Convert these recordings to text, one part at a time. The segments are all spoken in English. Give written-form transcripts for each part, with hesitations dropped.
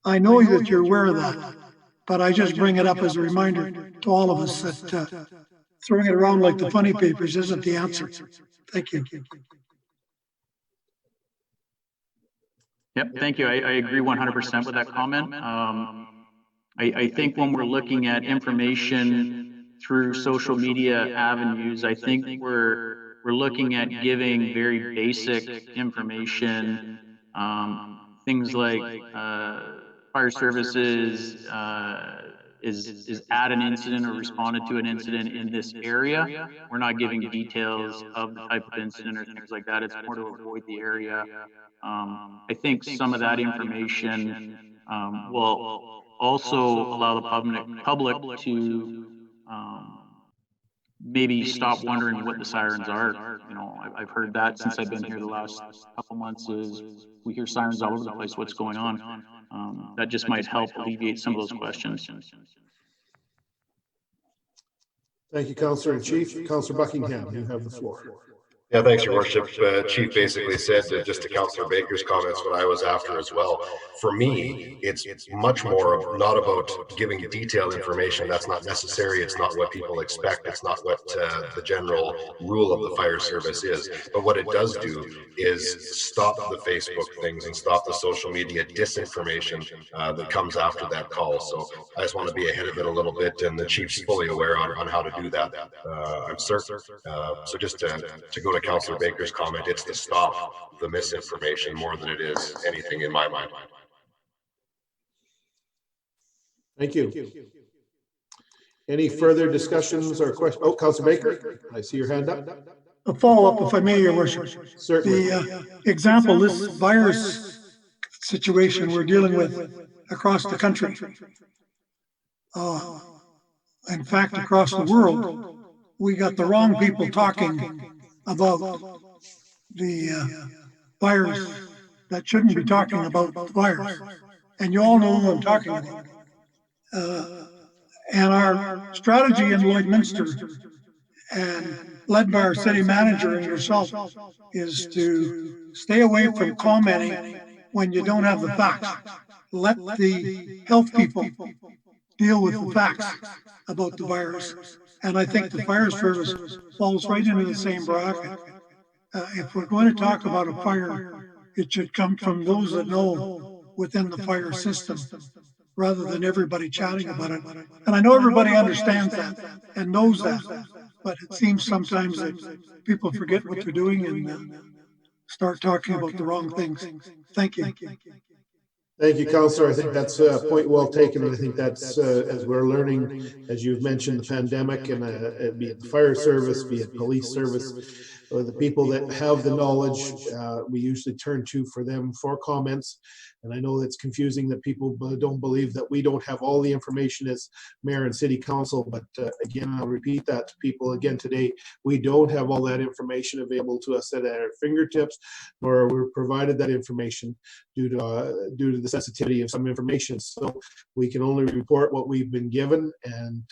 I know that you're aware of that, but I just bring it up as a reminder to all of us that throwing it around like the funny papers isn't the answer. Thank you. Yep, thank you. I agree 100% with that comment. I think when we're looking at information through social media avenues, I think we're looking at giving very basic information, things like fire services is at an incident or responded to an incident in this area. We're not giving details of the type of incident or things like that. It's more to avoid the area. I think some of that information will also allow the public to maybe stop wondering what the sirens are. You know, I've heard that since I've been here the last couple months. Is we hear sirens all over the place. What's going on? That just might help alleviate some of those questions. Thank you, Councillor in Chief. Councillor Buckingham, you have the floor. Yeah, thanks, Your Worship. Chief basically said, just to Councillor Baker's comments, what I was after as well. For me, it's much more not about giving detailed information. That's not necessary. It's not what people expect. It's not what the general rule of the fire service is. But what it does do is stop the Facebook things and stop the social media disinformation that comes after that call. So I just want to be ahead of it a little bit, and the Chief's fully aware on how to do that. I'm certain. So just to go to Councillor Baker's comment, it's to stop the misinformation more than it is anything in my mind. Thank you. Any further discussions or questions? Oh, Councillor Baker, I see your hand up. A follow-up, if I may, Your Worship. Certainly. The example, this virus situation we're dealing with across the country, in fact, across the world, we got the wrong people talking about the virus that shouldn't be talking about the virus. And you all know who I'm talking about. And our strategy in Lloydminster, and led by our city manager and yourself, is to stay away from commenting when you don't have the facts. Let the health people deal with the facts about the virus. And I think the fire service falls right into the same bracket. If we're going to talk about a fire, it should come from those that know within the fire system, rather than everybody chatting about it. And I know everybody understands that and knows that, but it seems sometimes that people forget what they're doing and start talking about the wrong things. Thank you. Thank you, Councillor. I think that's a point well taken. And I think that's, as we're learning, as you've mentioned, the pandemic, and be it the fire service, be it police service, the people that have the knowledge, we usually turn to for them for comments. And I know that's confusing that people don't believe that we don't have all the information as mayor and city council. But again, I'll repeat that to people again today. We don't have all that information available to us at our fingertips, nor we're provided that information due to the sensitivity of some information. So we can only report what we've been given, and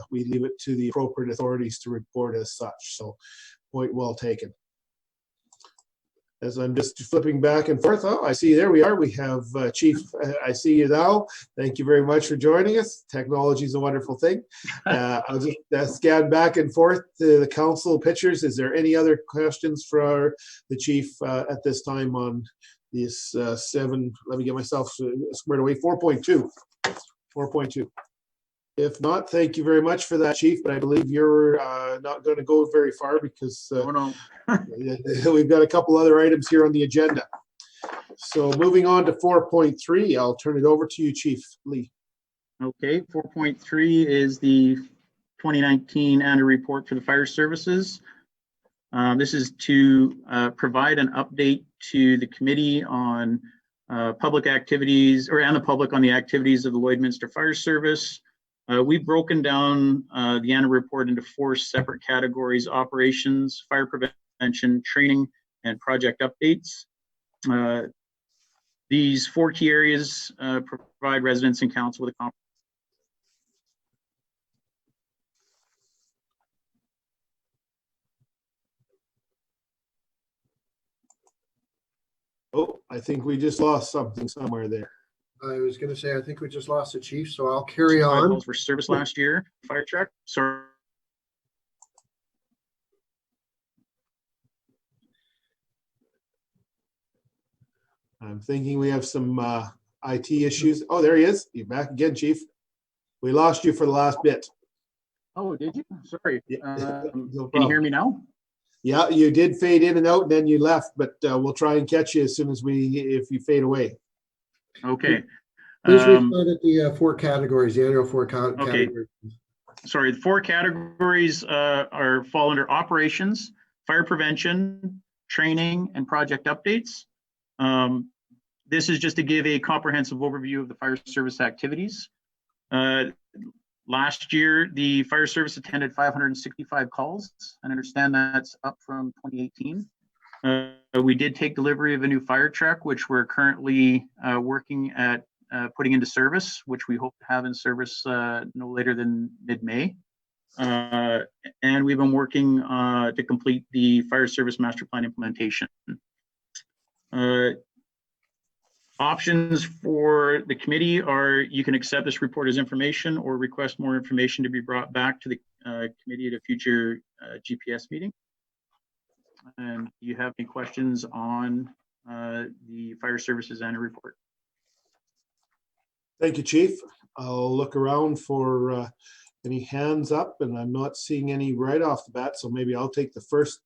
we leave it to the appropriate authorities to report as such. So point well taken. As I'm just flipping back and forth, oh, I see, there we are. We have Chief, I see you now. Thank you very much for joining us. Technology is a wonderful thing. I'll just scan back and forth to the council pictures. Is there any other questions for the Chief at this time on this 7, let me get myself squared away, 4.2. 4.2. If not, thank you very much for that, Chief, but I believe you're not going to go very far because we've got a couple other items here on the agenda. So moving on to 4.3, I'll turn it over to you, Chief Lee. Okay, 4.3 is the 2019 annual report for the fire services. This is to provide an update to the committee on public activities, and the public on the activities of the Lloydminster Fire Service. We've broken down the annual report into 4 separate categories: operations, fire prevention, training, and project updates. These 4 key areas provide residents and council with a Oh, I think we just lost something somewhere there. I was going to say, I think we just lost the chief, so I'll carry on. Calls for service last year, fire truck. Sorry. I'm thinking we have some IT issues. Oh, there he is. You're back again, Chief. We lost you for the last bit. Oh, did you? Sorry. No Can you hear me now? Yeah, you did fade in and out, and then you left, but we'll try and catch you as soon as if you fade away. Okay. Please restart at the 4 categories, the annual 4 categories. Sorry, the 4 categories fall under operations, fire prevention, training, and project updates. This is just to give a comprehensive overview of the fire service activities. Last year, the fire service attended 565 calls, and I understand that's up from 2018. We did take delivery of a new fire truck, which we're currently working at putting into service, which we hope to have in service no later than mid-May. And we've been working to complete the fire service master plan implementation. Options for the committee are you can accept this report as information or request more information to be brought back to the committee at a future GPS meeting. And do you have any questions on the fire services annual report? Thank you, Chief. I'll look around for any hands up, and I'm not seeing any right off the bat, so maybe I'll take the first.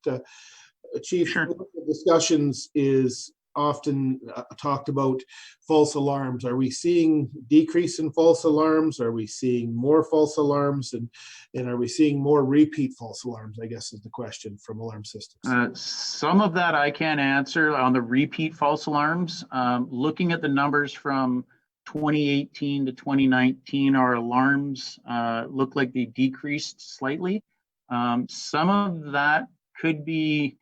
Chief, Sure. one of the discussions is often talked about false alarms. Are we seeing decrease in false alarms? Are we seeing more false alarms? And are we seeing more repeat false alarms, I guess is the question from alarm systems. Some of that I can answer on the repeat false alarms. Looking at the numbers from 2018 to 2019, our alarms look like they decreased slightly. Some of that could be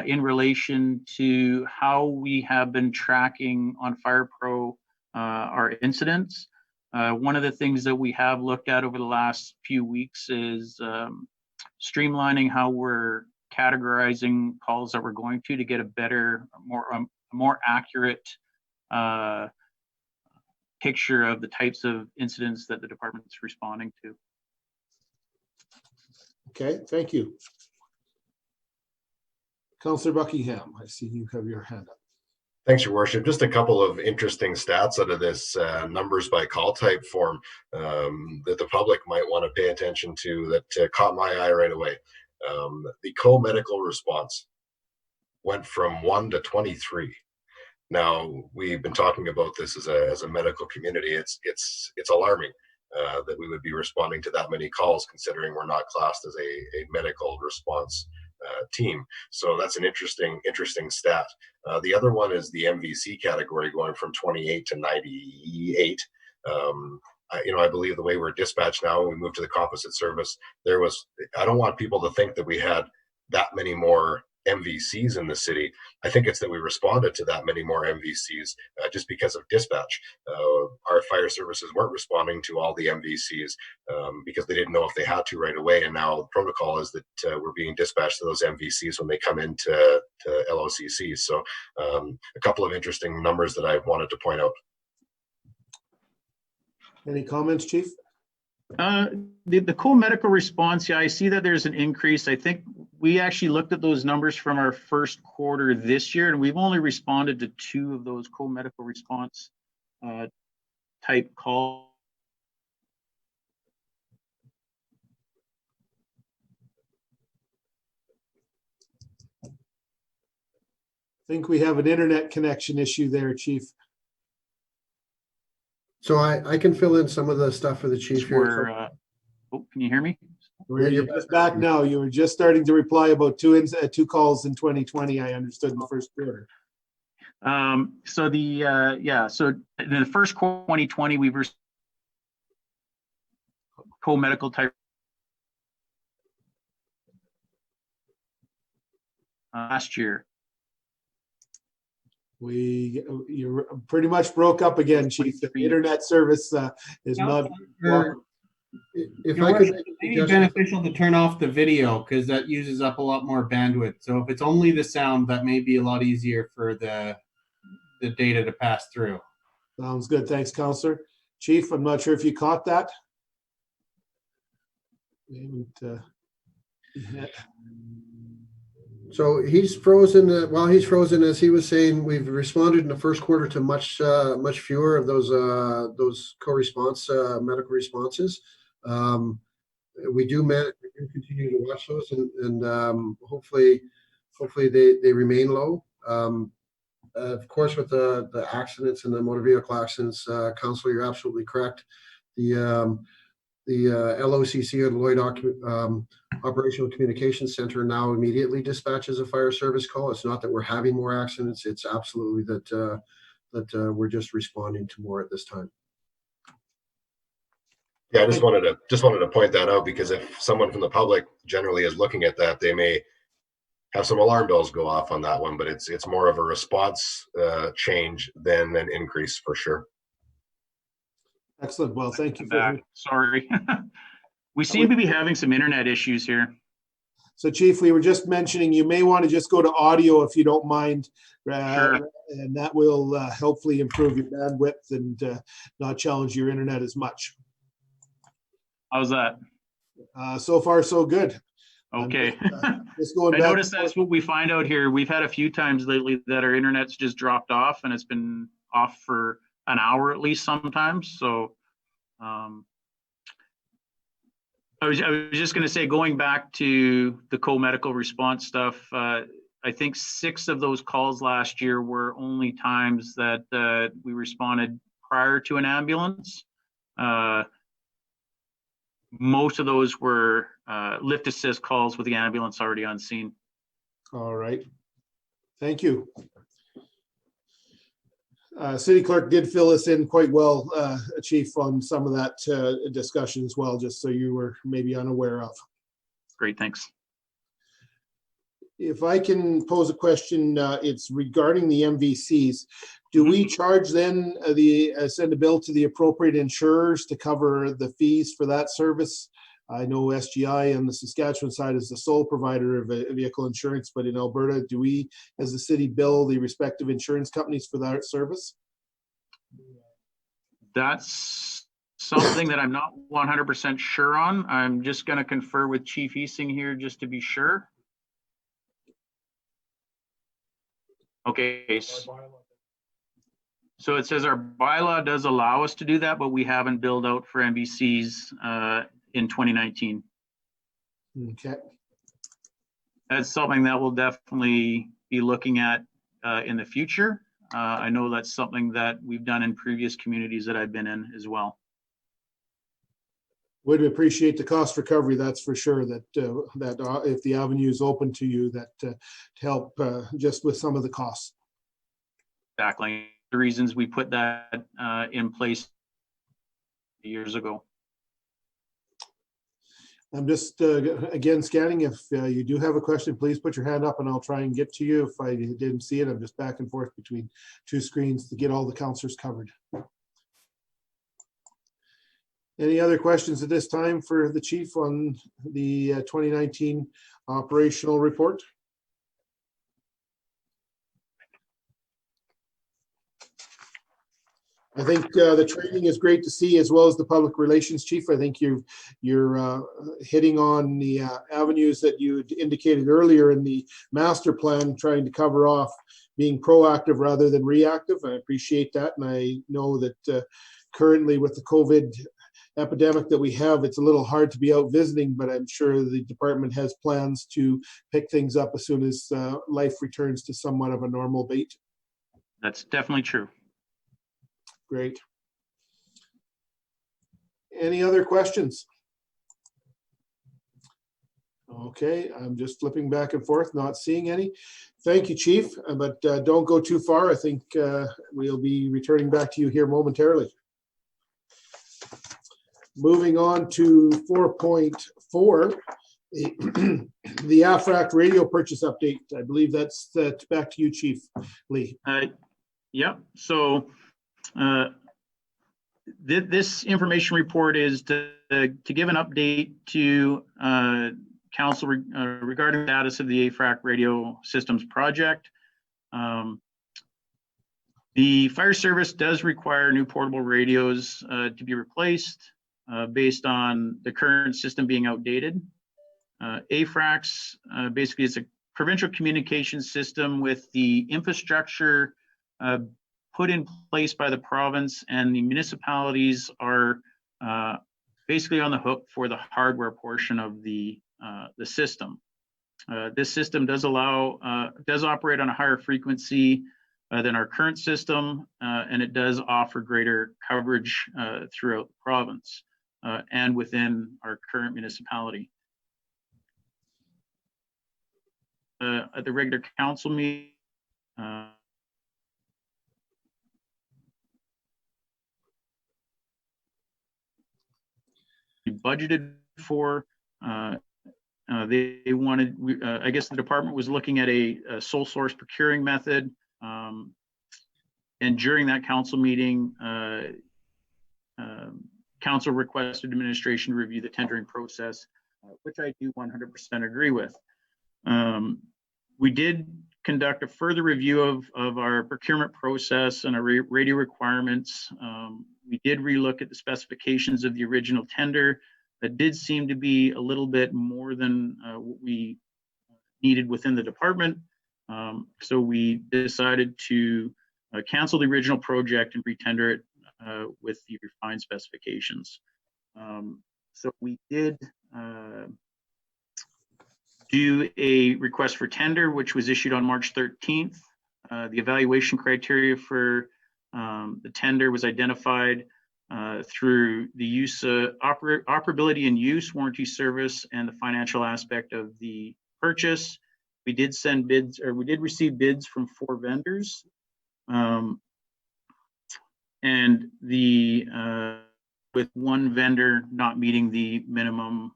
in relation to how we have been tracking on FirePro our incidents. One of the things that we have looked at over the last few weeks is streamlining how we're categorizing calls that we're going to get a better, more accurate picture of the types of incidents that the department's responding to. Okay, thank you. Councillor Buckingham, I see you have your hand up. Thanks, Your Worship. Just a couple of interesting stats out of this numbers by call type form that the public might want to pay attention to that caught my eye right away. The co-medical response went from 1 to 23. Now, we've been talking about this as a medical community. It's alarming that we would be responding to that many calls, considering we're not classed as a medical response team. So that's an interesting stat. The other one is the MVC category going from 28 to 98. I believe the way we're dispatched now, when we moved to the composite service, I don't want people to think that we had that many more MVCs in the city. I think it's that we responded to that many more MVCs just because of dispatch. Our fire services weren't responding to all the MVCs because they didn't know if they had to right away. And now the protocol is that we're being dispatched to those MVCs when they come into LOCCs. So a couple of interesting numbers that I wanted to point out. Any comments, Chief? The co-medical response, yeah, I see that there's an increase. I think we actually looked at those numbers from our first quarter this year, and we've only responded to 2 of those co-medical response type calls. I think we have an internet connection issue there, Chief. So I can fill in some of the stuff for the chief here. Oh, can you hear me? You're just back now. You were just starting to reply about 2 calls in 2020, I understood, in the first quarter. So in the first quarter 2020, we were co-medical type last year. You pretty much broke up again, Chief. The internet service is not. If I could, it may be beneficial to turn off the video because that uses up a lot more bandwidth. So if it's only the sound, that may be a lot easier for the data to pass through. Sounds good. Thanks, Counselor. Chief, I'm not sure if you caught that. We haven't, yeah. So he's frozen. While he's frozen, as he was saying, we've responded in the first quarter to much fewer of those co-response medical responses. We do continue to watch those, and hopefully they remain low. Of course, with the accidents and the motor vehicle accidents, Council, you're absolutely correct. The LOCC, or the Lloyd Operational Communications Center, now immediately dispatches a fire service call. It's not that we're having more accidents; it's absolutely that we're just responding to more at this time. Yeah, I just wanted to point that out, because if someone from the public generally is looking at that, they may have some alarm bells go off on that one, but it's more of a response change than an increase for sure. Excellent. Well, thank you. Sorry. We seem to be having some internet issues here. So, Chief, we were just mentioning you may want to just go to audio if you don't mind. Sure. And that will hopefully improve your bandwidth and not challenge your internet as much. How's that? So far, so good. Okay. Just going I back. noticed that's what we find out here. We've had a few times lately that our internet's just dropped off, and it's been off for an hour at least sometimes. So I was just going to say, going back to the co-medical response stuff, I think 6 of those calls last year were only times that we responded prior to an ambulance. Most of those were lift assist calls with the ambulance already on scene. All right. Thank you. City Clerk did fill us in quite well, Chief, on some of that discussion as well, just so you were maybe unaware of. Great, thanks. If I can pose a question, it's regarding the MVCs. Do we charge then send a bill to the appropriate insurers to cover the fees for that service? I know SGI on the Saskatchewan side is the sole provider of vehicle insurance, but in Alberta, do we, as the city, bill the respective insurance companies for that service? That's something that I'm not 100% sure on. I'm just going to confer with Chief Easing here just to be sure. Okay. So it says our bylaw does allow us to do that, but we haven't billed out for MVCs in 2019. Okay. That's something that we'll definitely be looking at in the future. I know that's something that we've done in previous communities that I've been in as well. Would appreciate the cost recovery, that's for sure, that if the avenue is open to you, that to help just with some of the costs. Exactly. The reasons we put that in place years ago. I'm just again scanning. If you do have a question, please put your hand up and I'll try and get to you. If I didn't see it, I'm just back and forth between 2 screens to get all the councillors covered. Any other questions at this time for the chief on the 2019 operational report? I think the training is great to see, as well as the public relations chief. I think you're hitting on the avenues that you indicated earlier in the master plan, trying to cover off being proactive rather than reactive. I appreciate that, and I know that currently with the COVID epidemic that we have, it's a little hard to be out visiting, but I'm sure the department has plans to pick things up as soon as life returns to somewhat of a normal beat. That's definitely true. Great. Any other questions? Okay, I'm just flipping back and forth, not seeing any. Thank you, Chief, but don't go too far. I think we'll be returning back to you here momentarily. Moving on to 4.4, the AFRAC radio purchase update. I believe that's back to you, Chief Lee. Yep. So this information report is to give an update to council regarding the status of the AFRAC radio systems project. The fire service does require new portable radios to be replaced based on the current system being outdated. AFRAX basically is a provincial communication system with the infrastructure put in place by the province, and the municipalities are basically on the hook for the hardware portion of the system. This system does operate on a higher frequency than our current system, and it does offer greater coverage throughout the province and within our current municipality. At the regular council meeting, we budgeted for. They wanted, I guess the department was looking at a sole source procuring method. And during that council meeting, council requested administration review the tendering process, which I do 100% agree with. We did conduct a further review of our procurement process and our radio requirements. We did relook at the specifications of the original tender. That did seem to be a little bit more than what we needed within the department. So we decided to cancel the original project and retender it with the refined specifications. So we did do a request for tender, which was issued on March 13th. The evaluation criteria for the tender was identified through the use operability and use, warranty service, and the financial aspect of the purchase. We did send bids, or we did receive bids from 4 vendors. And with one vendor not meeting the minimum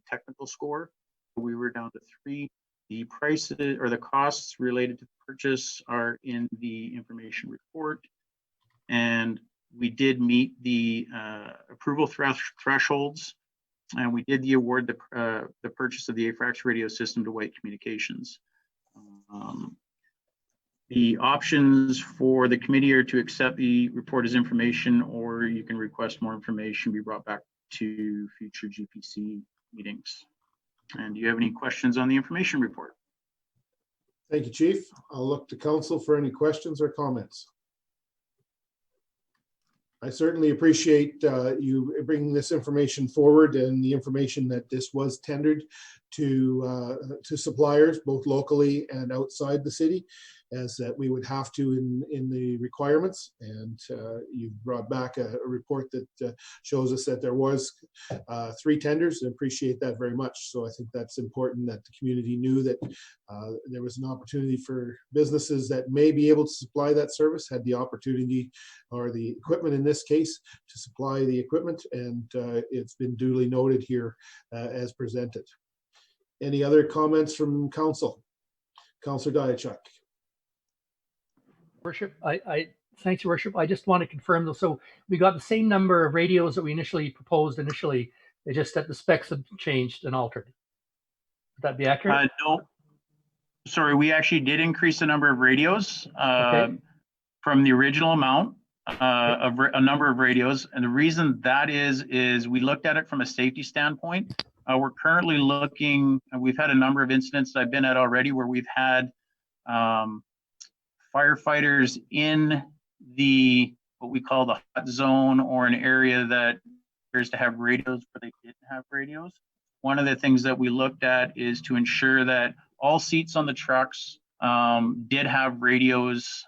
technical score, we were down to 3. The prices or the costs related to purchase are in the information report. And we did meet the approval thresholds, and we did award the purchase of the AFRAX radio system to White Communications. The options for the committee are to accept the report as information, or you can request more information be brought back to future GPC meetings. And do you have any questions on the information report? Thank you, Chief. I'll look to council for any questions or comments. I certainly appreciate you bringing this information forward, and the information that this was tendered to suppliers, both locally and outside the city, as that we would have to in the requirements. And you brought back a report that shows us that there was 3 tenders. I appreciate that very much. So I think that's important that the community knew that there was an opportunity for businesses that may be able to supply that service, had the opportunity or the equipment in this case to supply the equipment, and it's been duly noted here as presented. Any other comments from council? Councillor Diachuk. Worship, thanks, Your Worship. I just want to confirm though. So we got the same number of radios that we initially proposed initially. It's just that the specs have changed and altered. Would that be accurate? No, sorry, we actually did increase the number of radios from the original amount of a number of radios. And the reason that is we looked at it from a safety standpoint. We're currently looking, we've had a number of incidents I've been at already where we've had firefighters in what we call the hot zone, or an area that appears to have radios where they didn't have radios. One of the things that we looked at is to ensure that all seats on the trucks did have radios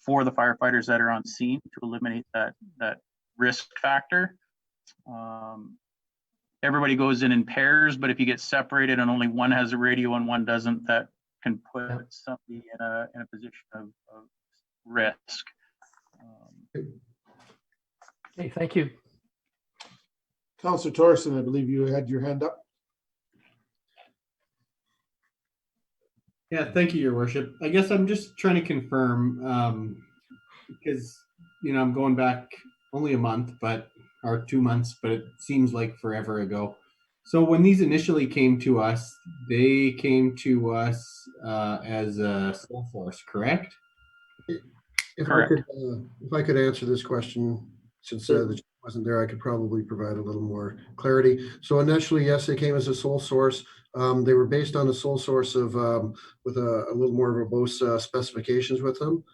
for the firefighters that are on scene, to eliminate that risk factor. Everybody goes in pairs, but if you get separated and only one has a radio and one doesn't, that can put somebody in a position of risk. Okay, thank you. Councillor Thorson, I believe you had your hand up. Yeah, thank you, Your Worship. I guess I'm just trying to confirm, because, you know, I'm going back only a month, or 2 months, but it seems like forever ago. So when these initially came to us, they came to us as a sole source, correct? Correct. If I could answer this question, since the chief wasn't there, I could probably provide a little more clarity. So initially, yes, they came as a sole source. They were based on a sole source of with a little more verbose specifications with them.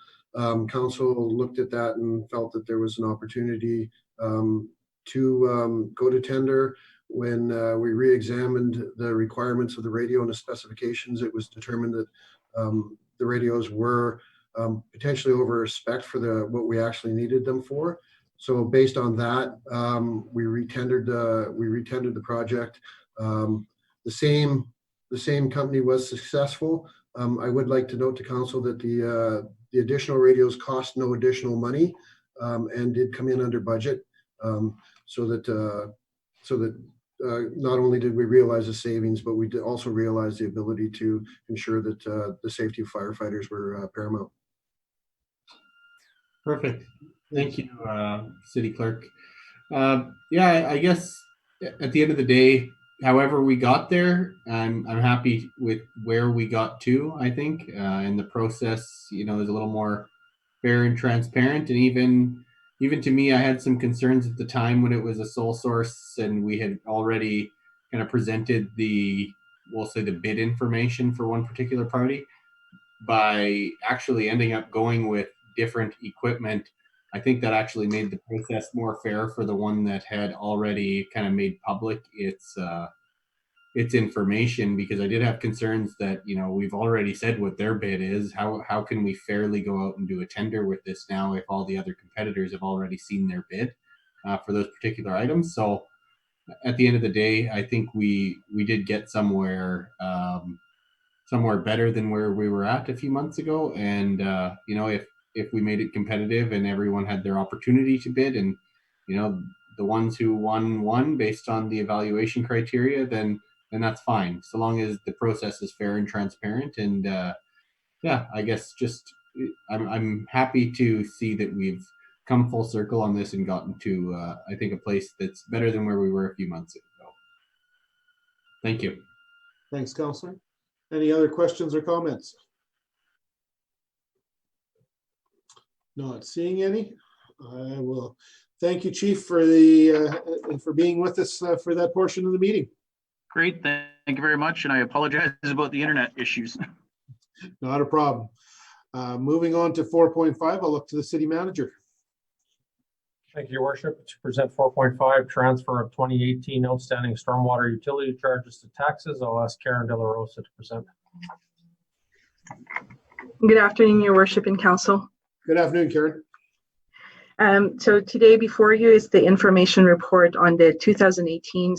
Council looked at that and felt that there was an opportunity to go to tender. When we re-examined the requirements of the radio and the specifications, it was determined that the radios were potentially over spec for what we actually needed them for. So based on that, we retendered the project. The same company was successful. I would like to note to council that the additional radios cost no additional money and did come in under budget, so that not only did we realize the savings, but we did also realize the ability to ensure that the safety of firefighters were paramount. Perfect. Thank you, City Clerk. Yeah, I guess at the end of the day, however we got there, I'm happy with where we got to. I think, and the process, is a little more fair and transparent. And even to me, I had some concerns at the time when it was a sole source and we had already kind of presented we'll say the bid information for one particular party. By actually ending up going with different equipment, I think that actually made the process more fair for the one that had already kind of made public its information, because I did have concerns that, we've already said what their bid is. How can we fairly go out and do a tender with this now if all the other competitors have already seen their bid for those particular items? So at the end of the day, I think we did get somewhere better than where we were at a few months ago. And if we made it competitive and everyone had their opportunity to bid, and the ones who won based on the evaluation criteria, then that's fine, so long as the process is fair and transparent. And I guess just I'm happy to see that we've come full circle on this and gotten to I think a place that's better than where we were a few months ago. Thank you. Thanks, Councillor. Any other questions or comments? Not seeing any. I will thank you, Chief, for being with us for that portion of the meeting. Great, thank you very much, and I apologize about the internet issues. Not a problem. Moving on to 4.5, I'll look to the City Manager. Thank you, Your Worship. To present 4.5, transfer of 2018 outstanding stormwater utility charges to taxes, I'll ask Karen De La Rosa to present. Good afternoon, Your Worship and Council. Good afternoon, Karen. So today before you is the information report on the 2018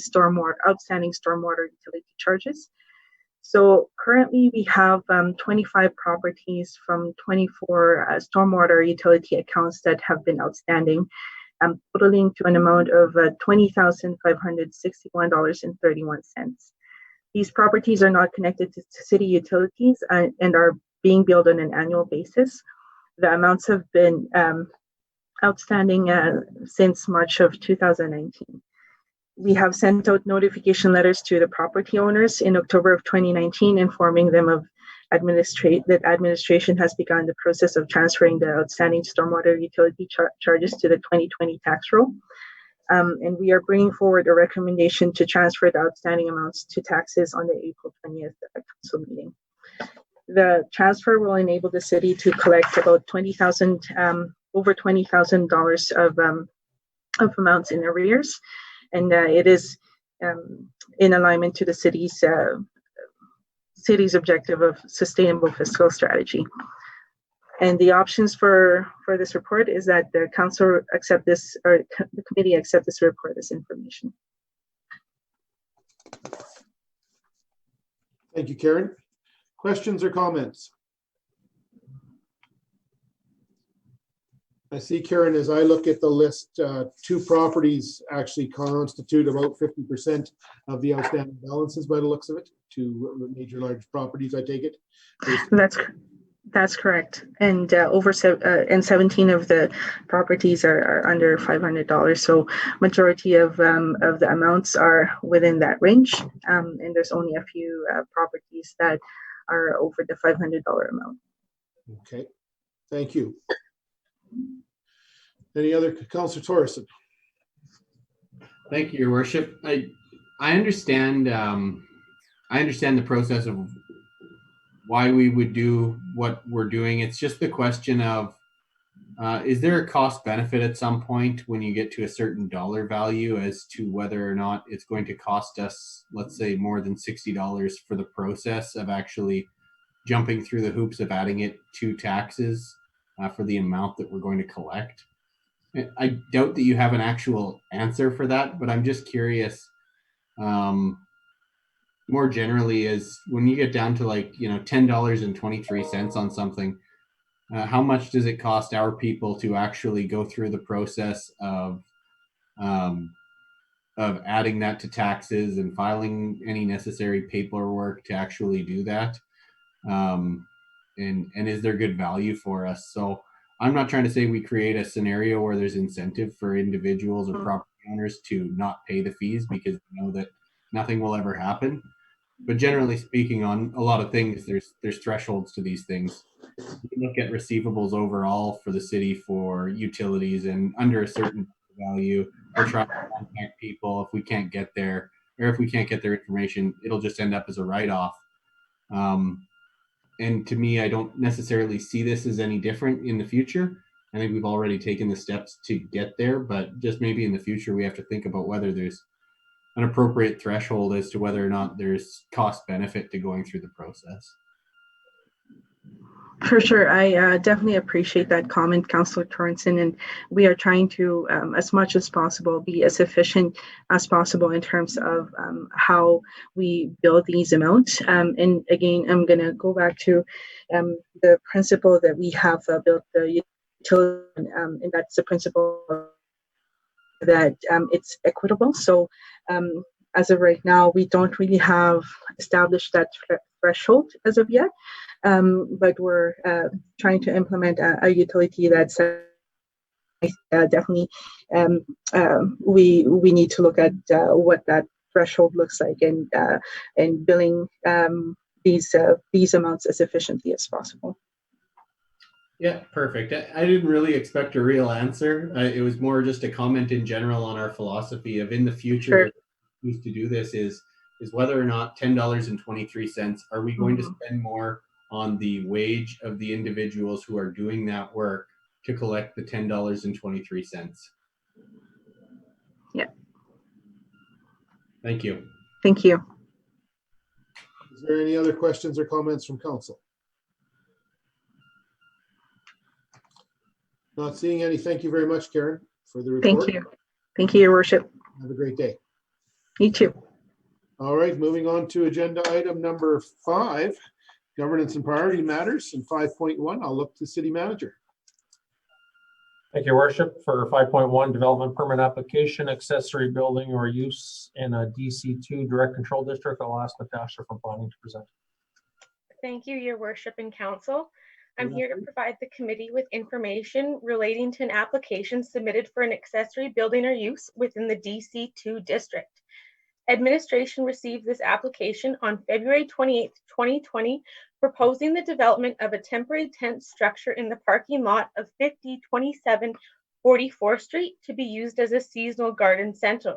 outstanding stormwater utility charges. So currently we have 25 properties from 24 stormwater utility accounts that have been outstanding, totaling to an amount of $20,561.31. These properties are not connected to city utilities and are being billed on an annual basis. The amounts have been outstanding since March of 2019. We have sent out notification letters to the property owners in October of 2019, informing them of that administration has begun the process of transferring the outstanding stormwater utility charges to the 2020 tax roll. And we are bringing forward a recommendation to transfer the outstanding amounts to taxes on the April 20th council meeting. The transfer will enable the city to collect about over $20,000 of amounts in arrears, and it is in alignment to the city's objective of sustainable fiscal strategy. And the options for this report is that the council accept this, or the committee accept this report as information. Thank you, Karen. Questions or comments? I see, Karen, as I look at the list, 2 properties actually constitute about 50% of the outstanding balances by the looks of it. 2 major large properties, I take it. That's correct. And 17 of the properties are under $500. So majority of the amounts are within that range. And there's only a few properties that are over the $500 amount. Okay, thank you. Any other, Councillor Torreson? Thank you, Your Worship. I understand. I understand the process of why we would do what we're doing. It's just the question of, is there a cost benefit at some point when you get to a certain dollar value as to whether or not it's going to cost us, let's say, more than $60 for the process of actually jumping through the hoops of adding it to taxes for the amount that we're going to collect? I doubt that you have an actual answer for that, but I'm just curious. More generally, is when you get down to like, you know, $10.23 on something, how much does it cost our people to actually go through the process of adding that to taxes and filing any necessary paperwork to actually do that? And is there good value for us? So I'm not trying to say we create a scenario where there's incentive for individuals or property owners to not pay the fees because we know that nothing will ever happen. But generally speaking, on a lot of things, there's thresholds to these things. We look at receivables overall for the city for utilities, and under a certain value, we're trying to contact people. If we can't get there, or if we can't get their information, it'll just end up as a write-off. And to me, I don't necessarily see this as any different in the future. I think we've already taken the steps to get there, but just maybe in the future, we have to think about whether there's an appropriate threshold as to whether or not there's cost benefit to going through the process. For sure. I definitely appreciate that comment, Councillor Torrenson, and we are trying to, as much as possible, be as efficient as possible in terms of how we build these amounts. And again, I'm going to go back to the principle that we have built the utility, and that's the principle that it's equitable. So as of right now, we don't really have established that threshold as of yet. But we're trying to implement a utility that's definitely we need to look at what that threshold looks like, and billing these amounts as efficiently as possible. Yeah, perfect. I didn't really expect a real answer. It was more just a comment in general on our philosophy of, in the future, who's to do this is whether or not $10.23, are we going to spend more on the wage of the individuals who are doing that work to collect the $10.23? Yeah. Thank you. Thank you. Is there any other questions or comments from council? Not seeing any. Thank you very much, Karen, for the report. Thank you. Thank you, Your Worship. Have a great day. You too. All right, moving on to agenda item number 5, governance and priority matters. And 5.1, I'll look to City Manager. Thank you, Worship. For 5.1, development permit application, accessory building or use in a DC2 direct control district, I'll ask Natasha from Planning to present. Thank you, Your Worship and Council. I'm here to provide the committee with information relating to an application submitted for an accessory building or use within the DC2 district. Administration received this application on February 28, 2020, proposing the development of a temporary tent structure in the parking lot of 5027 44th Street to be used as a seasonal garden center.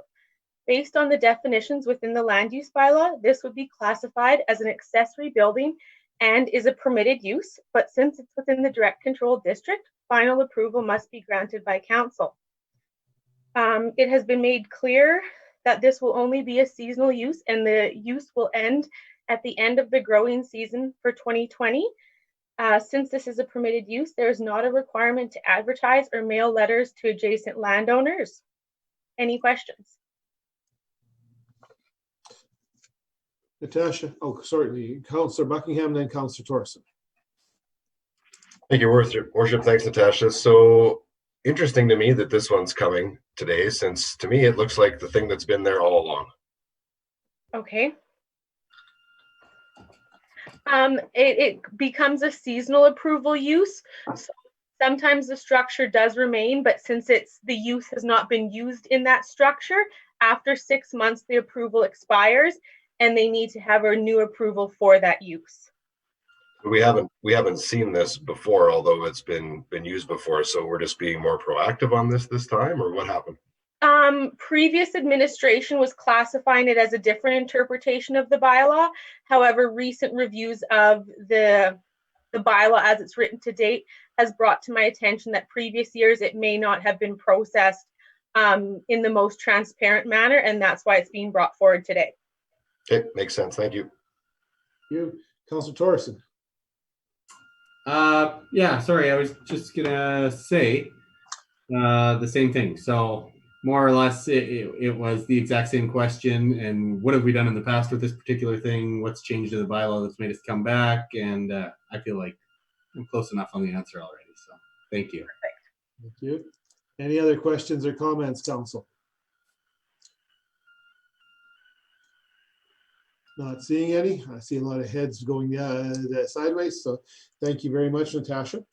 Based on the definitions within the land use bylaw, this would be classified as an accessory building and is a permitted use, but since it's within the direct control district, final approval must be granted by council. It has been made clear that this will only be a seasonal use, and the use will end at the end of the growing season for 2020. Since this is a permitted use, there is not a requirement to advertise or mail letters to adjacent landowners. Any questions? Natasha, oh, sorry, Councillor Buckingham, then Councillor Torreson. Thank you, Worship. Thanks, Natasha. So interesting to me that this one's coming today, since to me it looks like the thing that's been there all along. Okay. It becomes a seasonal approval use. So sometimes the structure does remain, but since the use has not been used in that structure, after 6 months the approval expires and they need to have a new approval for that use. We haven't seen this before, although it's been used before. So we're just being more proactive on this time, or what happened? Previous administration was classifying it as a different interpretation of the bylaw. However, recent reviews of the bylaw as it's written to date has brought to my attention that previous years it may not have been processed in the most transparent manner, and that's why it's being brought forward today. Okay, makes sense. Thank you. You, Councilor Torreson. Yeah, sorry, I was just gonna say the same thing. So more or less, it was the exact same question. And what have we done in the past with this particular thing? What's changed in the bylaw that's made us come back? And I feel like I'm close enough on the answer already. So thank you. Thank you. Any other questions or comments, Council? Not seeing any. I see a lot of heads going sideways. So thank you very much, Natasha.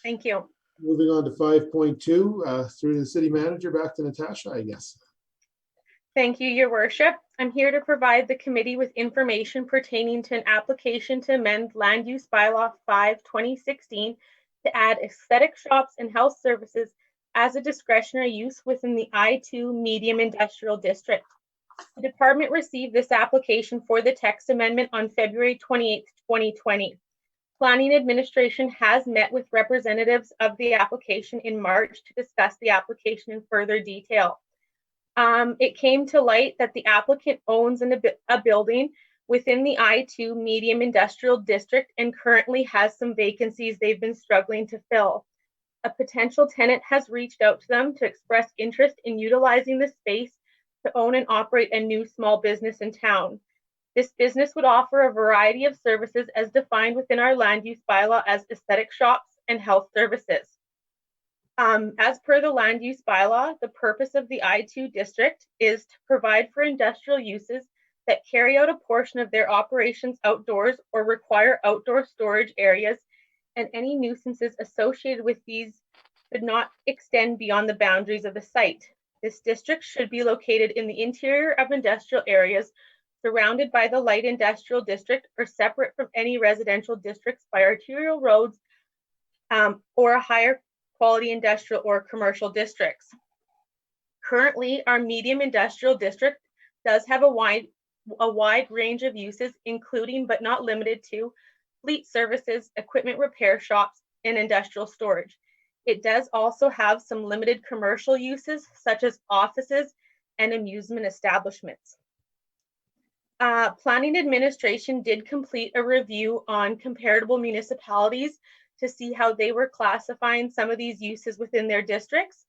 Thank you. Moving on to 5.2, through the city manager, back to Natasha, I guess. Thank you, Your Worship. I'm here to provide the committee with information pertaining to an application to amend Land Use Bylaw 5/2016 to add aesthetic shops and health services as a discretionary use within the I-2 Medium Industrial District. The department received this application for the text amendment on February 28, 2020. Planning Administration has met with representatives of the application in March to discuss the application in further detail. It came to light that the applicant owns a building within the I-2 Medium Industrial District and currently has some vacancies they've been struggling to fill. A potential tenant has reached out to them to express interest in utilizing the space to own and operate a new small business in town. This business would offer a variety of services as defined within our land use bylaw as aesthetic shops and health services. As per the land use bylaw, the purpose of the I-2 district is to provide for industrial uses that carry out a portion of their operations outdoors or require outdoor storage areas, and any nuisances associated with these should not extend beyond the boundaries of the site. This district should be located in the interior of industrial areas surrounded by the light industrial district or separate from any residential districts by arterial roads or a higher quality industrial or commercial districts. Currently, our medium industrial district does have a wide range of uses, including but not limited to fleet services, equipment repair shops, and industrial storage. It does also have some limited commercial uses, such as offices and amusement establishments. Planning Administration did complete a review on comparable municipalities to see how they were classifying some of these uses within their districts.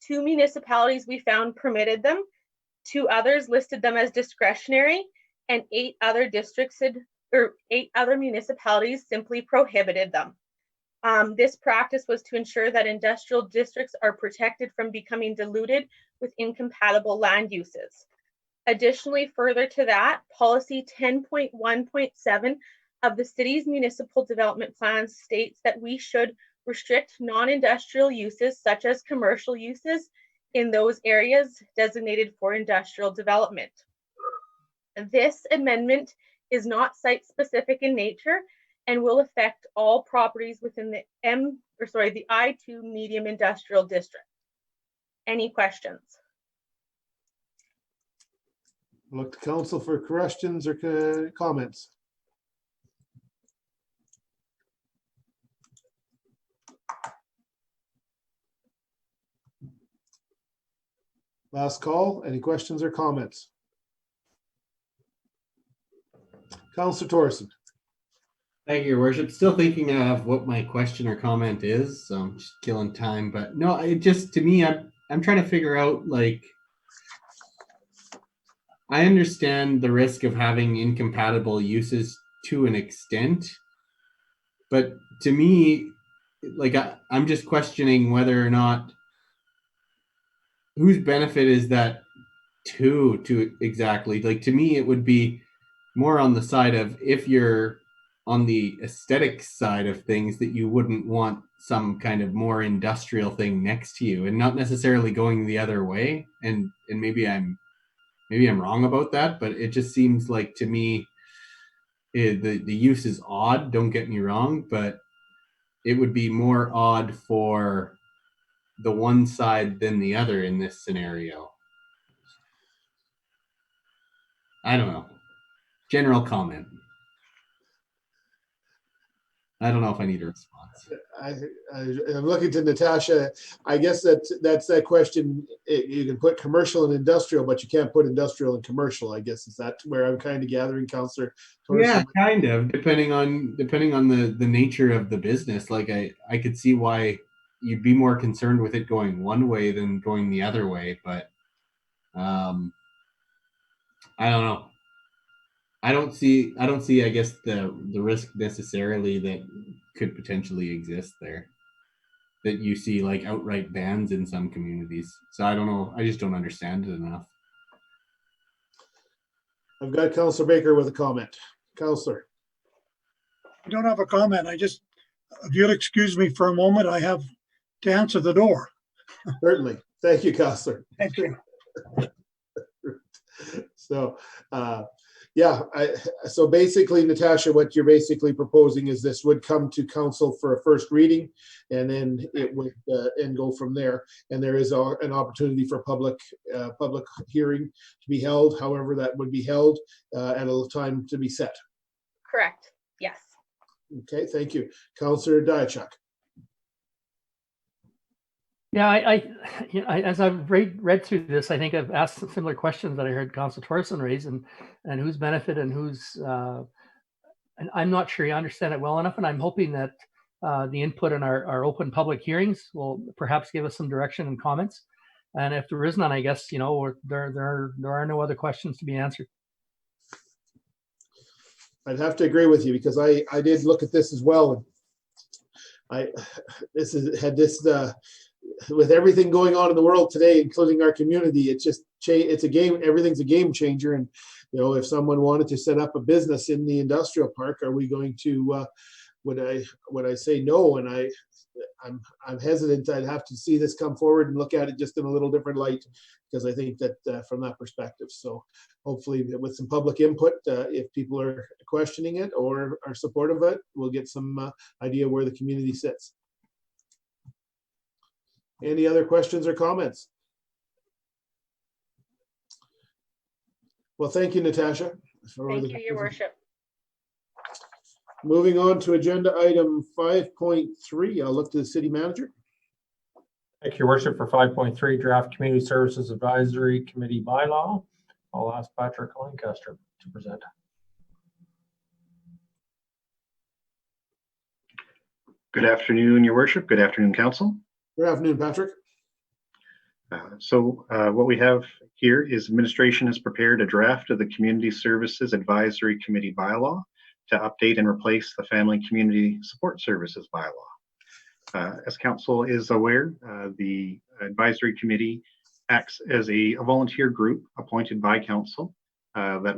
2 municipalities we found permitted them, 2 others listed them as discretionary, and 8 other municipalities simply prohibited them. This practice was to ensure that industrial districts are protected from becoming diluted with incompatible land uses. Additionally, further to that, policy 10.1.7 of the city's municipal development plan states that we should restrict non-industrial uses such as commercial uses in those areas designated for industrial development. This amendment is not site-specific in nature and will affect all properties within the I-2 Medium Industrial District. Any questions? Look to council for questions or comments. Last call. Any questions or comments? Councilor Torreson. Thank you, Your Worship. Still thinking of what my question or comment is, so I'm just killing time. But no, to me, I'm trying to figure out, like, I understand the risk of having incompatible uses to an extent, but to me, like, I'm just questioning whether or not whose benefit is that to exactly. Like, to me, it would be more on the side of, if you're on the aesthetic side of things, that you wouldn't want some kind of more industrial thing next to you, and not necessarily going the other way. And maybe I'm wrong about that, but it just seems like to me the use is odd, don't get me wrong, but it would be more odd for the one side than the other in this scenario. I don't know. General comment. I don't know if I need a response. I'm looking to Natasha. I guess that's that question. You can put commercial and industrial, but you can't put industrial and commercial. I guess is that where I'm kind of gathering, Councillor? Yeah, kind of. Depending on the nature of the business. Like I could see why you'd be more concerned with it going one way than going the other way, but I don't know. I don't see I guess the risk necessarily that could potentially exist there, that you see like outright bans in some communities. So I don't know. I just don't understand it enough. I've got Councillor Baker with a comment. Councillor. I don't have a comment. If you'll excuse me for a moment, I have to answer the door. Certainly. Thank you, Councillor. Thank you. So, yeah, so basically, Natasha, what you're basically proposing is this would come to council for a first reading, and then it would and go from there. And there is an opportunity for public hearing to be held, however that would be held at a time to be set. Correct. Yes. Okay, thank you. Councillor Diachuk. Yeah, as I've read through this, I think I've asked some similar questions that I heard Councillor Torson raise, and who's benefit and who's, and I'm not sure you understand it well enough, and I'm hoping that the input in our open public hearings will perhaps give us some direction and comments. And if there is none, I guess, there are no other questions to be answered. I'd have to agree with you, because I did look at this as well. And with everything going on in the world today, including our community, it's a game. Everything's a game changer. And if someone wanted to set up a business in the industrial park, are we going to? Would I say no? And I'm hesitant. I'd have to see this come forward and look at it just in a little different light, because I think that from that perspective. So hopefully, with some public input, if people are questioning it or are supportive of it, we'll get some idea where the community sits. Any other questions or comments? Well, thank you, Natasha. Thank you, Your Worship. Moving on to agenda item 5.3, I'll look to the city manager. Thank you, Your Worship. For 5.3, Draft Community Services Advisory Committee bylaw, I'll ask Patrick Lancaster to present. Good afternoon, Your Worship. Good afternoon, Council. Good afternoon, Patrick. What we have here is administration has prepared a draft of the Community Services Advisory Committee bylaw to update and replace the Family Community Support Services bylaw. As Council is aware, the Advisory Committee acts as a volunteer group appointed by Council that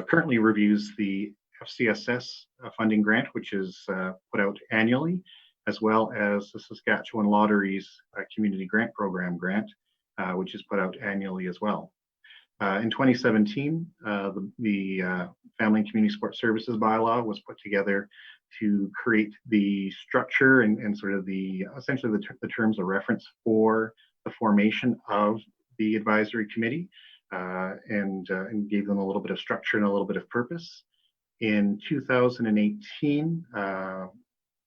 currently reviews the FCSS funding grant, which is put out annually, as well as the Saskatchewan Lotteries Community Grant Program grant, which is put out annually as well. In 2017, the Family and Community Support Services bylaw was put together to create the structure and sort of essentially the terms of reference for the formation of the advisory committee, and gave them a little bit of structure and a little bit of purpose. In 2018,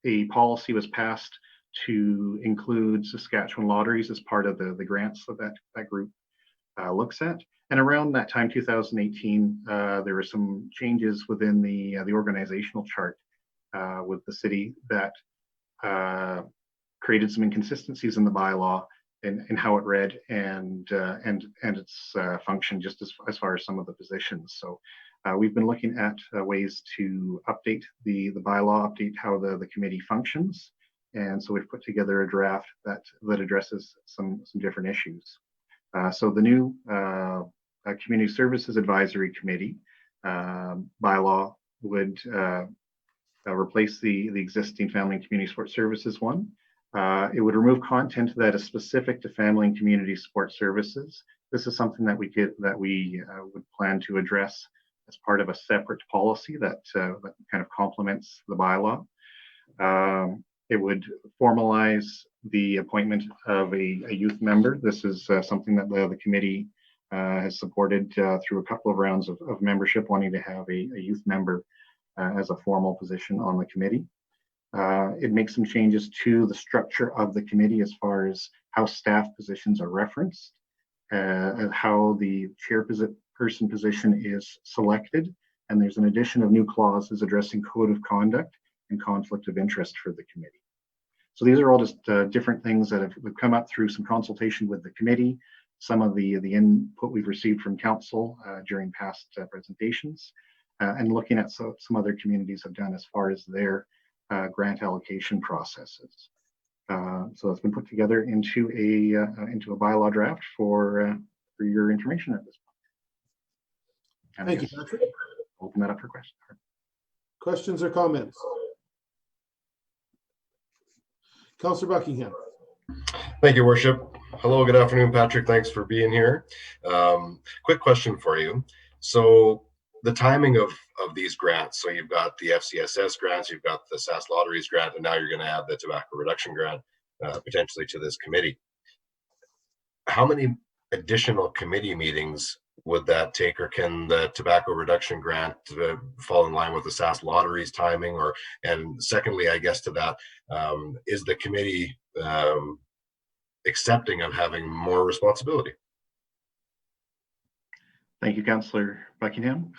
a policy was passed to include Saskatchewan Lotteries as part of the grants that group looks at. And around that time, 2018, there were some changes within the organizational chart with the city that created some inconsistencies in the bylaw and how it read and its function, just as far as some of the positions. So we've been looking at ways to update the bylaw, update how the committee functions. And so we've put together a draft that addresses some different issues. So the new Community Services Advisory Committee bylaw would replace the existing Family and Community Support Services one. It would remove content that is specific to family and community support services. This is something that we would plan to address as part of a separate policy that kind of complements the bylaw. It would formalize the appointment of a youth member. This is something that the committee has supported through a couple of rounds of membership, wanting to have a youth member as a formal position on the committee. It makes some changes to the structure of the committee as far as how staff positions are referenced, and how the chairperson position is selected. And there's an addition of new clauses addressing code of conduct and conflict of interest for the committee. So these are all just different things that have come up through some consultation with the committee, some of the input we've received from council during past presentations, and looking at some other communities have done as far as their grant allocation processes. So it's been put together into a bylaw draft for your information at this point. And Thank you, Patrick. Open that up for questions. Questions or comments? Councillor Buckingham. Thank you, Worship. Hello, good afternoon, Patrick. Thanks for being here. Quick question for you. So the timing of these grants, so you've got the FCSS grants, you've got the SAS Lotteries grant, and now you're going to add the tobacco reduction grant potentially to this committee. How many additional committee meetings would that take, or can the tobacco reduction grant fall in line with the SAS Lotteries timing? Or, and secondly, I guess to that, is the committee accepting of having more responsibility? Thank you, Councillor Buckingham.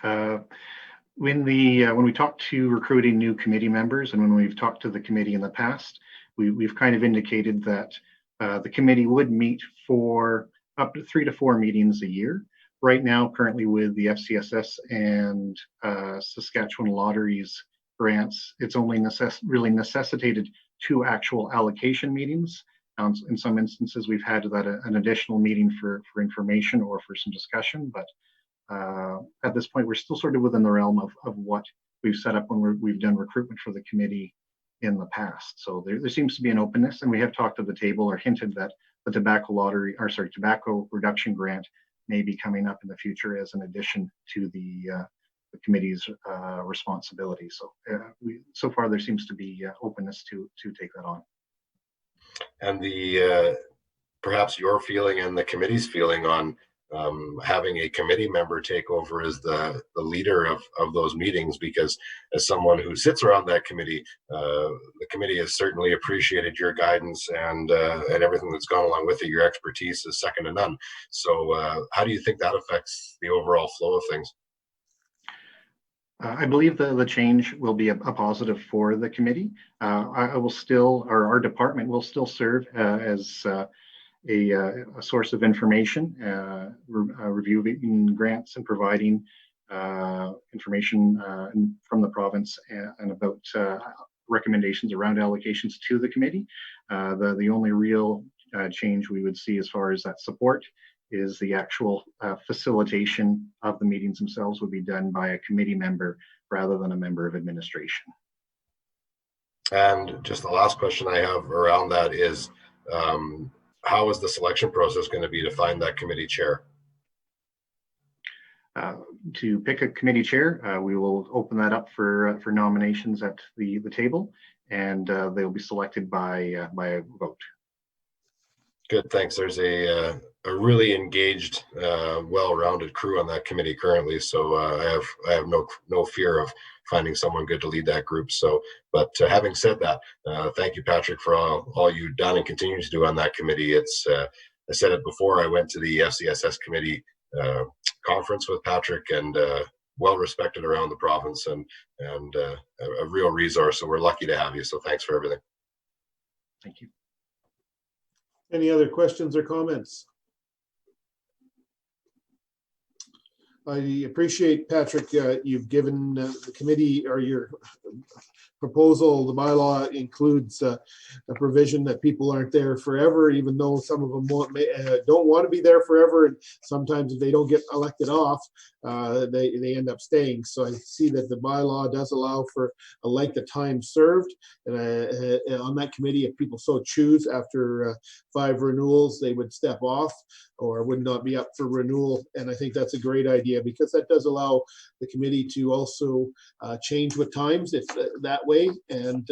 When we talk to recruiting new committee members, and when we've talked to the committee in the past, we've kind of indicated that the committee would meet for up to 3 to 4 meetings a year. Right now, currently with the FCSS and Saskatchewan Lotteries grants, it's only really necessitated 2 actual allocation meetings. In some instances, we've had an additional meeting for information or for some discussion, but at this point, we're still sort of within the realm of what we've set up when we've done recruitment for the committee in the past. So there seems to be an openness, and we have talked at the table or hinted that the tobacco reduction grant may be coming up in the future as an addition to the committee's responsibility. So so far there seems to be openness to take that on. And perhaps your feeling and the committee's feeling on having a committee member take over as the leader of those meetings, because as someone who sits around that committee, the committee has certainly appreciated your guidance and everything that's gone along with it. Your expertise is second to none. So how do you think that affects the overall flow of things? I believe the change will be a positive for the committee. Our department will still serve as a source of information, reviewing grants and providing information from the province and about recommendations around allocations to the committee. The only real change we would see as far as that support is the actual facilitation of the meetings themselves would be done by a committee member rather than a member of administration. And just the last question I have around that is, how is the selection process going to be to find that committee chair? To pick a committee chair, we will open that up for nominations at the table, and they'll be selected by a vote. Good, thanks. There's a really engaged, well-rounded crew on that committee currently, so I have no fear of finding someone good to lead that group. So, but having said that, thank you, Patrick, for all you've done and continue to do on that committee. It's I said it before, I went to the FCSS committee conference with Patrick, and well respected around the province, and a real resource. So we're lucky to have you. So thanks for everything. Thank you. Any other questions or comments? I appreciate, Patrick, you've given the committee, or your proposal, the bylaw includes a provision that people aren't there forever, even though some of them don't want to be there forever. And sometimes if they don't get elected off, they end up staying. So I see that the bylaw does allow for a length of time served. And on that committee, if people so choose, after 5 renewals, they would step off or would not be up for renewal. And I think that's a great idea. idea, because that does allow the committee to also change with times if that way. And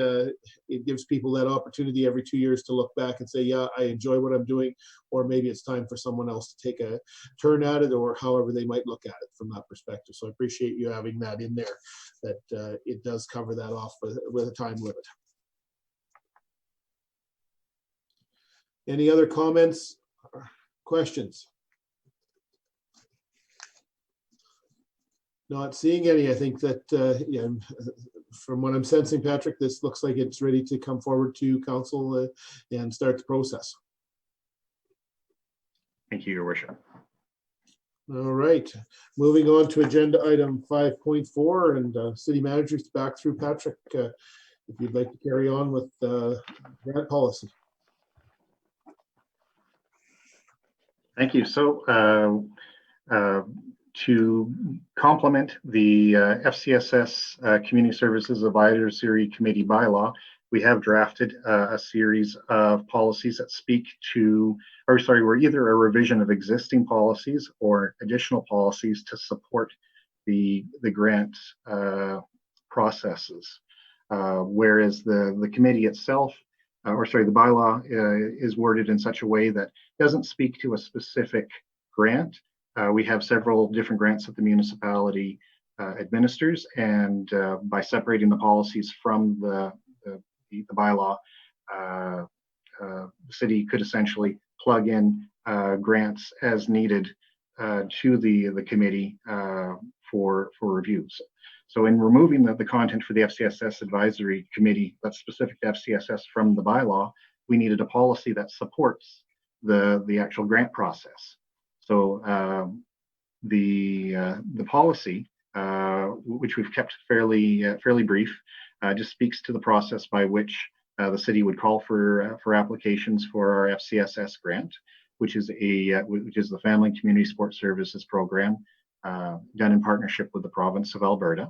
it gives people that opportunity every 2 years to look back and say, yeah, I enjoy what I'm doing, or maybe it's time for someone else to take a turn at it, or however they might look at it from that perspective. So I appreciate you having that in there, that it does cover that off with a time limit. Any other comments or questions? Not seeing any. I think that, yeah, from what I'm sensing, Patrick, this looks like it's ready to come forward to council and start the process. Thank you, Your Worship. All right, moving on to agenda item 5.4, and city managers back through Patrick, if you'd like to carry on with grant policy. Thank you. So to complement the FCSS Community Services Advisory Committee bylaw, we have drafted a series of policies that speak to, or sorry, we're either a revision of existing policies or additional policies to support the grant processes. Whereas the committee itself, or sorry, the bylaw is worded in such a way that doesn't speak to a specific grant. We have several different grants that the municipality administers, and by separating the policies from the bylaw, the city could essentially plug in grants as needed to the committee for reviews. So in removing the content for the FCSS advisory committee that's specific to FCSS from the bylaw, we needed a policy that supports the actual grant process. So the policy, which we've kept fairly brief, just speaks to the process by which the city would call for applications for our FCSS grant, which is the Family Community Support Services Program, done in partnership with the province of Alberta.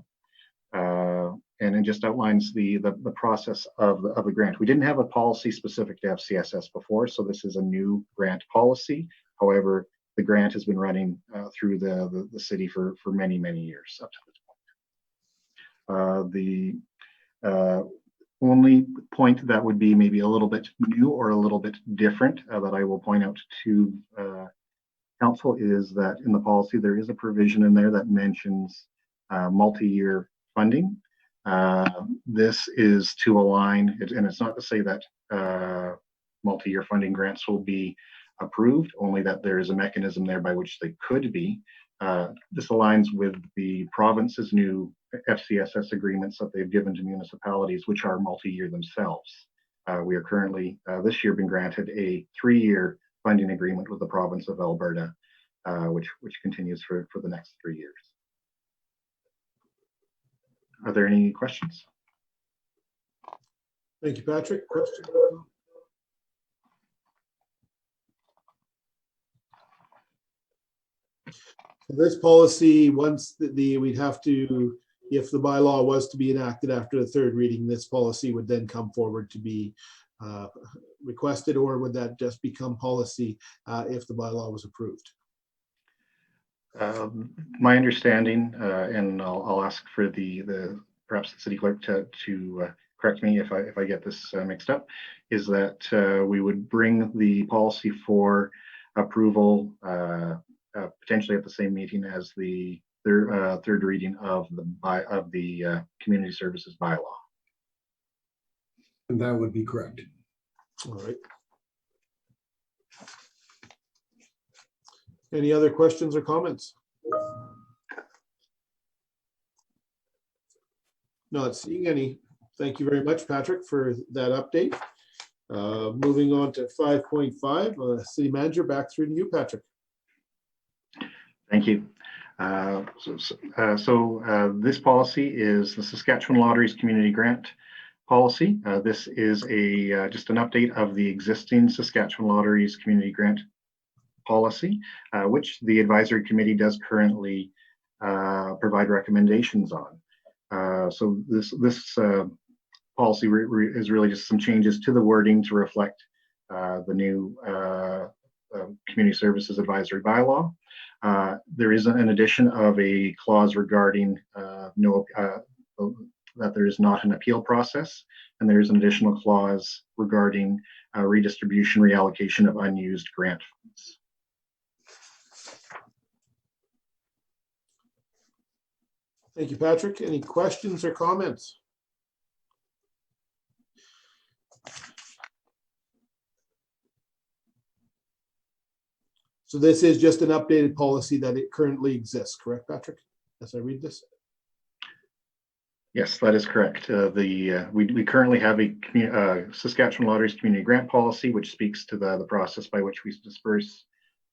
And it just outlines the process of the grant. We didn't have a policy specific to FCSS before, so this is a new grant policy. However, the grant has been running through the city for many years up to this point. The only point that would be maybe a little bit new or a little bit different that I will point out to council is that in the policy there is a provision in there that mentions multi-year funding. This is to align, and it's not to say that multi-year funding grants will be approved, only that there is a mechanism there by which they could be. This aligns with the province's new FCSS agreements that they've given to municipalities, which are multi-year themselves. We are currently, this year, been granted a 3-year funding agreement with the province of Alberta, which continues for the next 3 years. Are there any questions? Thank you, Patrick. Question? This policy, once we'd have to, if the bylaw was to be enacted after the third reading, this policy would then come forward to be requested, or would that just become policy if the bylaw was approved? My understanding, and I'll ask for perhaps the city clerk to correct me if I get this mixed up, is that we would bring the policy for approval potentially at the same meeting as the third reading of the community services bylaw. And that would be correct. All right. Any other questions or comments? Not seeing any. Thank you very much, Patrick, for that update. Moving on to 5.5, city manager, back through to you, Patrick. Thank you. This policy is the Saskatchewan Lotteries Community Grant Policy. This is just an update of the existing Saskatchewan Lotteries Community Grant Policy, which the advisory committee does currently provide recommendations on. So this policy is really just some changes to the wording to reflect the new Community Services Advisory Bylaw. There is an addition of a clause regarding that there is not an appeal process, and there is an additional clause regarding redistribution, reallocation of unused grant funds. Thank you, Patrick. Any questions or comments? So this is just an updated policy that it currently exists, correct, Patrick? As I read this? Yes, that is correct. We currently have a Saskatchewan Lotteries community grant policy, which speaks to the process by which we disperse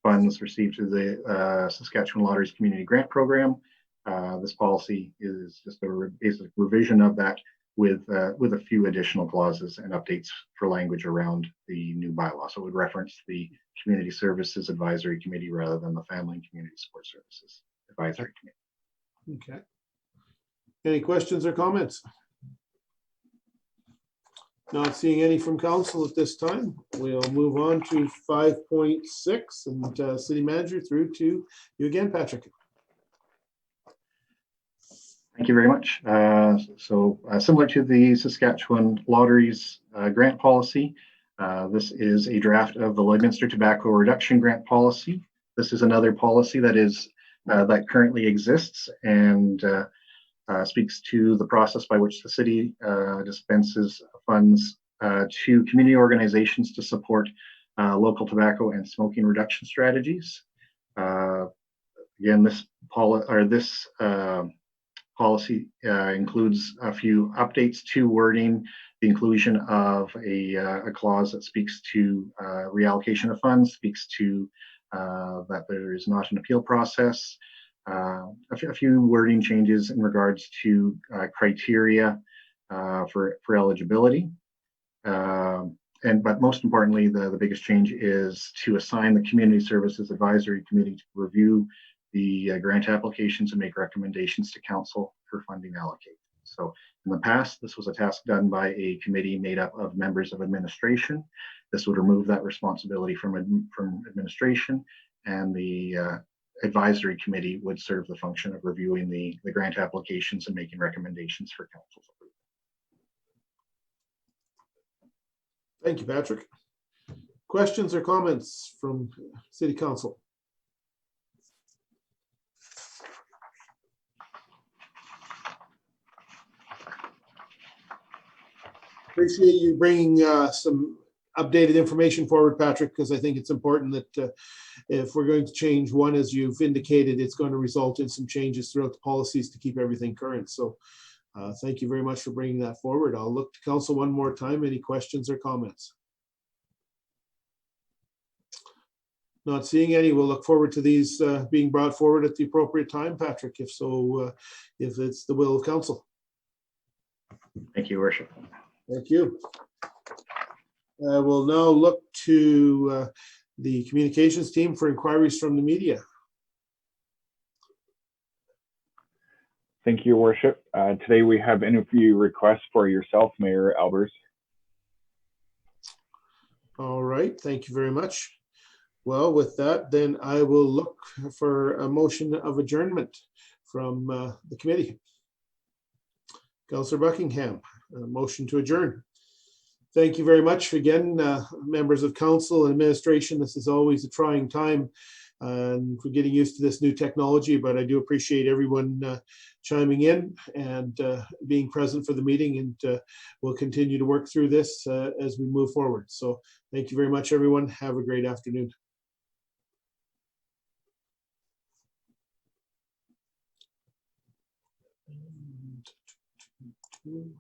funds received through the Saskatchewan Lotteries community grant program. This policy is just a basic revision of that with a few additional clauses and updates for language around the new bylaw. So it would reference the Community Services Advisory Committee rather than the Family and Community Support Services Advisory Committee. Okay. Any questions or comments? Not seeing any from council at this time. We'll move on to 5.6 and city manager through to you again, Patrick. Thank you very much. Similar to the Saskatchewan Lotteries grant policy, this is a draft of the Lloydminster Tobacco Reduction Grant Policy. This is another policy that currently exists and speaks to the process by which the city dispenses funds to community organizations to support local tobacco and smoking reduction strategies. Again, this policy includes a few updates to wording, the inclusion of a clause that speaks to reallocation of funds, speaks to that there is not an appeal process, a few wording changes in regards to criteria for eligibility. But most importantly, the biggest change is to assign the Community Services Advisory Committee to review the grant applications and make recommendations to council for funding allocation. So in the past, this was a task done by a committee made up of members of administration. This would remove that responsibility from administration, and the advisory committee would serve the function of reviewing the grant applications and making recommendations for council's approval. Thank you, Patrick. Questions or comments from City Council? Appreciate you bringing some updated information forward, Patrick, because I think it's important that if we're going to change one, as you've indicated, it's going to result in some changes throughout the policies to keep everything current. So thank you very much for bringing that forward. I'll look to council one more time. Any questions or comments? Not seeing any. We'll look forward to these being brought forward at the appropriate time, Patrick, if it's the will of council. Thank you, Worship. Thank you. We'll now look to the communications team for inquiries from the media. Thank you, Worship. Today we have interview requests for yourself, Mayor Albers. All right, thank you very much. Well, with that, then I will look for a motion of adjournment from the committee. Councillor Buckingham, a motion to adjourn. Thank you very much again, members of council and administration. This is always a trying time and we're getting used to this new technology, but I do appreciate everyone chiming in and being present for the meeting, and we'll continue to work through this as we move forward. So thank you very much, everyone. Have a great afternoon. And